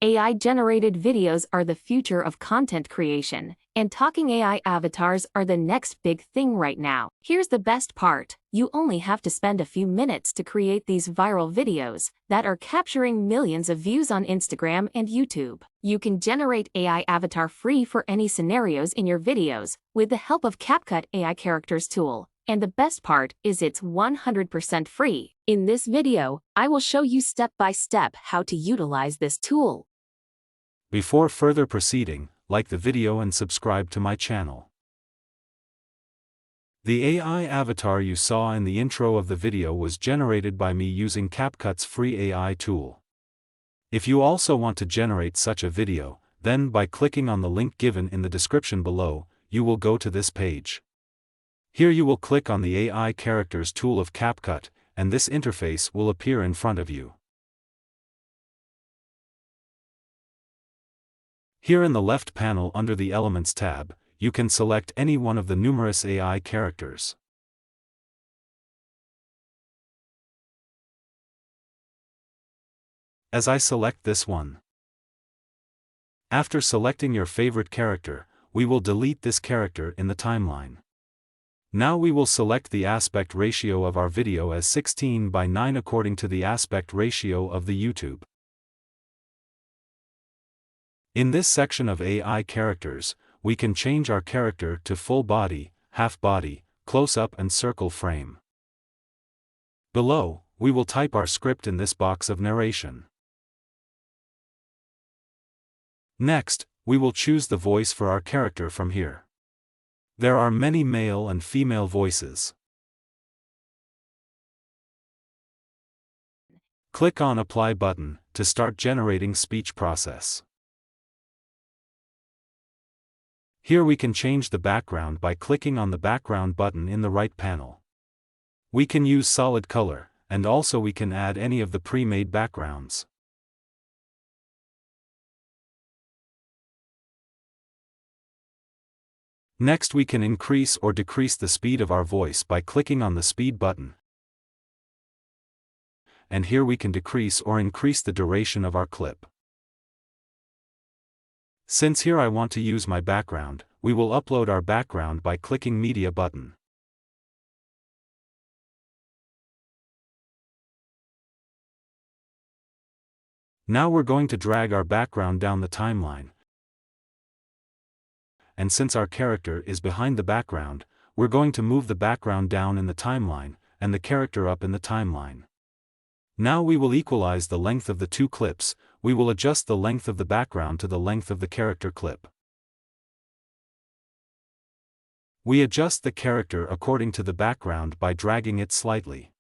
AI-generated videos are the future of content creation, and talking AI avatars are the next big thing right now. Here's the best part: you only have to spend a few minutes to create these viral videos that are capturing millions of views on Instagram and YouTube. You can generate AI avatar free for any scenarios in your videos with the help of CapCut AI Characters tool. And the best part is it's 100% free. In this video, I will show you step by step how to utilize this tool. Before further proceeding, like the video and subscribe to my channel. The AI avatar you saw in the intro of the video was generated by me using CapCut's free AI tool. If you also want to generate such a video, then by clicking on the link given in the description below, you will go to this page. Here you will click on the AI Characters tool of CapCut, and this interface will appear in front of you. Here in the left panel under the Elements tab, you can select any one of the numerous AI characters. As I select this one. After selecting your favorite character, we will delete this character in the timeline. Now we will select the aspect ratio of our video as 16:9 according to the aspect ratio of the YouTube. In this section of AI characters, we can change our character to full body, half body, close-up and circle frame. Below, we will type our script in this box of narration. Next, we will choose the voice for our character from here. There are many male and female voices. Click on Apply button to start generating speech process. Here we can change the background by clicking on the background button in the right panel. We can use solid color, and also we can add any of the pre-made backgrounds. Next we can increase or decrease the speed of our voice by clicking on the speed button. And here we can decrease or increase the duration of our clip. Since here I want to use my background, we will upload our background by clicking Media button. Now we're going to drag our background down the timeline. And since our character is behind the background, we're going to move the background down in the timeline, and the character up in the timeline. Now we will equalize the length of the two clips. We will adjust the length of the background to the length of the character clip. We adjust the character according to the background by dragging it slightly.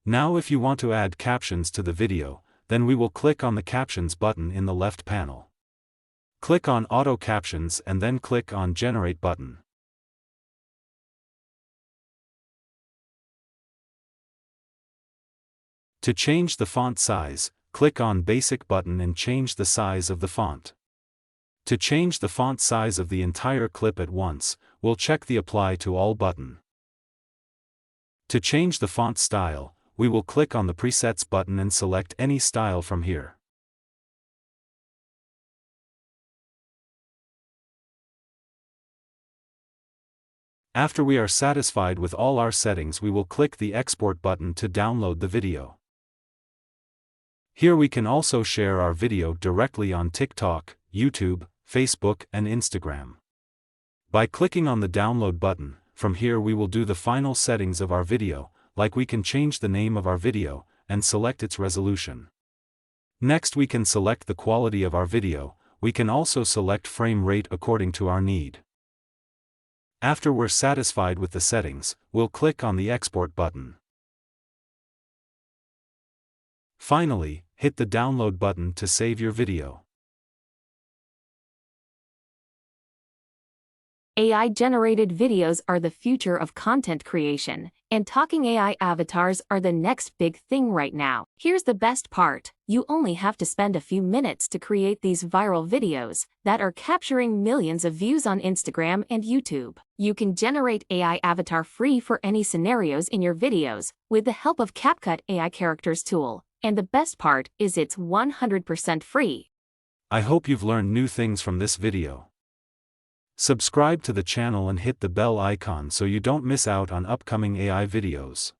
Now if you want to add captions to the video, then we will click on the Captions button in the left panel. Click on Auto Captions and then click on Generate button. To change the font size, click on Basic button and change the size of the font. To change the font size of the entire clip at once, we'll check the Apply to All button. To change the font style, we will click on the Presets button and select any style from here. After we are satisfied with all our settings, we will click the Export button to download the video. Here we can also share our video directly on TikTok, YouTube, Facebook and Instagram. By clicking on the Download button, from here we will do the final settings of our video, like we can change the name of our video, and select its resolution. Next we can select the quality of our video. We can also select frame rate according to our need. After we're satisfied with the settings, we'll click on the Export button. Finally, hit the Download button to save your video. AI-generated videos are the future of content creation, and talking AI avatars are the next big thing right now. Here's the best part: you only have to spend a few minutes to create these viral videos that are capturing millions of views on Instagram and YouTube. You can generate AI avatar free for any scenarios in your videos with the help of CapCut AI Characters tool. And the best part is it's 100% free. I hope you've learned new things from this video. Subscribe to the channel and hit the bell icon so you don't miss out on upcoming AI videos.